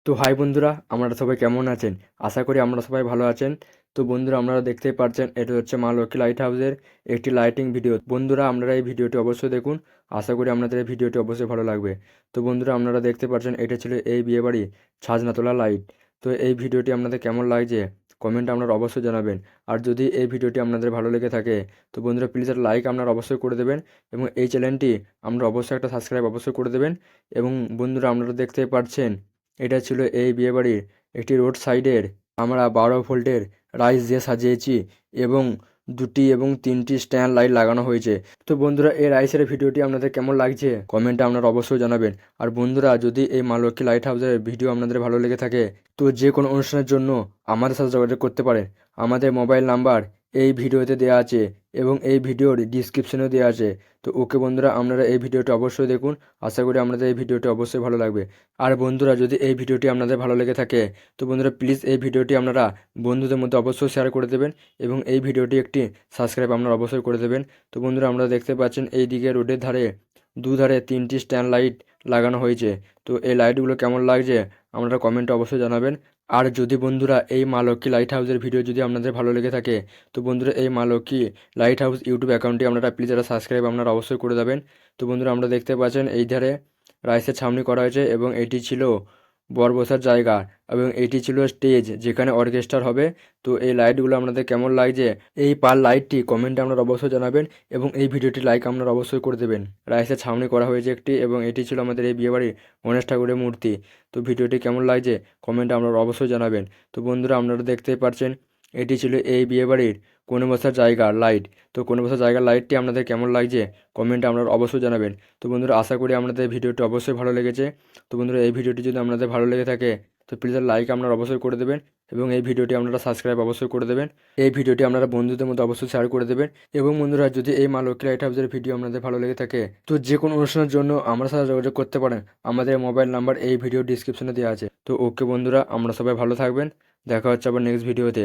তো হাই বন্ধুরা, আপনারা সবাই কেমন আছেন? আশা করি আপনারা সবাই ভালো আছেন। তো বন্ধুরা, আপনারা দেখতেই পাচ্ছেন এটা হচ্ছে মা লক্ষ্মী লাইট হাউসের একটি লাইটিং ভিডিও। বন্ধুরা, আপনারা এই ভিডিওটি অবশ্যই দেখুন। আশা করি আপনাদের এই ভিডিওটি অবশ্যই ভালো লাগবে। তো বন্ধুরা, আপনারা দেখতে পাচ্ছেন এটা ছিল এই বিয়েবাড়ি ছাজনা তোলা লাইট। তো এই ভিডিওটি আপনাদের কেমন লাগছে কমেন্ট আপনারা অবশ্যই জানাবেন। আর যদি এই ভিডিওটি আপনাদের ভালো লেগে থাকে তো বন্ধুরা প্লিজ একটা লাইক আপনারা অবশ্যই করে দেবেন এবং এই চ্যানেলটি আপনারা অবশ্যই একটা সাবস্ক্রাইব অবশ্যই করে দেবেন। এবং বন্ধুরা, আপনারা দেখতেই পাচ্ছেন এটা ছিল এই বিয়েবাড়ির একটি রোড সাইডের আমরা 12 ভোল্টের রাইস দিয়ে সাজিয়েছি এবং 2টি এবং 3টি স্ট্যান্ড লাইট লাগানো হয়েছে। তো বন্ধুরা, এই রাইসের ভিডিওটি আপনাদের কেমন লাগছে কমেন্টে আপনারা অবশ্যই জানাবেন। আর বন্ধুরা, যদি এই মা লক্ষ্মী লাইট হাউসের ভিডিও আপনাদের ভালো লেগে থাকে তো যে কোনো অনুষ্ঠানের জন্য আমাদের সাথে যোগাযোগ করতে পারেন। আমাদের মোবাইল নাম্বার এই ভিডিওতে দেওয়া আছে এবং এই ভিডিওর ডিসক্রিপশনেও দেওয়া আছে। তো ওকে বন্ধুরা, আপনারা এই ভিডিওটি অবশ্যই দেখুন। আশা করি আপনাদের এই ভিডিওটি অবশ্যই ভালো লাগবে। আর বন্ধুরা, যদি এই ভিডিওটি আপনাদের ভালো লেগে থাকে তো বন্ধুরা প্লিজ এই ভিডিওটি আপনারা বন্ধুদের মধ্যে অবশ্যই শেয়ার করে দেবেন এবং এই ভিডিওটি একটি সাবস্ক্রাইব আপনারা অবশ্যই করে দেবেন। তো বন্ধুরা, আপনারা দেখতে পাচ্ছেন এই দিকে রোডের ধারে দুধারে 3টি স্ট্যান্ড লাইট লাগানো হয়েছে। তো এই লাইটগুলো কেমন লাগছে আপনারা কমেন্টে অবশ্যই জানাবেন। আর যদি বন্ধুরা এই মা লক্ষ্মী লাইট হাউসের ভিডিও যদি আপনাদের ভালো লেগে থাকে তো বন্ধুরা এই মা লক্ষ্মী লাইট হাউস ইউটিউব অ্যাকাউন্টটি আপনারা প্লিজ একটা সাবস্ক্রাইব আপনারা অবশ্যই করে দেবেন। তো বন্ধুরা, আমরা দেখতে পাচ্ছেন এই ধারে রাইসের ছাউনি করা হয়েছে এবং এটি ছিল বর বসার জায়গা এবং এটি ছিল স্টেজ যেখানে অর্কেস্ট্রার হবে। তো এই লাইটগুলো আপনাদের কেমন লাগছে এই পার লাইটটি কমেন্টে আপনারা অবশ্যই জানাবেন এবং এই ভিডিওটি লাইক আপনারা অবশ্যই করে দেবেন। রাইসের ছাউনি করা হয়েছে একটি এবং এটি ছিল আমাদের এই বিয়েবাড়ির গণেশ ঠাকুরের মূর্তি। তো ভিডিওটি কেমন লাগছে কমেন্টে আপনারা অবশ্যই জানাবেন। তো বন্ধুরা, আপনারা দেখতেই পাচ্ছেন এটি ছিল এই বিয়েবাড়ির কোণে বসার জায়গার লাইট। তো কোণে বসার জায়গার লাইটটি আপনাদের কেমন লাগছে কমেন্টে আপনারা অবশ্যই জানাবেন। তো বন্ধুরা, আশা করি আপনাদের ভিডিওটি অবশ্যই ভালো লেগেছে। তো বন্ধুরা, এই ভিডিওটি যদি আপনাদের ভালো লেগে থাকে তো প্লিজ লাইক আপনারা অবশ্যই করে দেবেন এবং এই ভিডিওটি আপনারা সাবস্ক্রাইব অবশ্যই করে দেবেন। এই ভিডিওটি আপনারা বন্ধুদের মধ্যে অবশ্যই শেয়ার করে দেবেন। এবং বন্ধুরা, যদি এই মা লক্ষ্মী লাইট হাউসের ভিডিও আপনাদের ভালো লেগে থাকে তো যে কোনো অনুষ্ঠানের জন্য আমার সাথে যোগাযোগ করতে পারেন। আমাদের মোবাইল নাম্বার এই ভিডিও ডিসক্রিপশনে দেওয়া আছে। তো ওকে বন্ধুরা, আমরা সবাই ভালো থাকবেন। দেখা হচ্ছে আবার নেক্সট ভিডিওতে।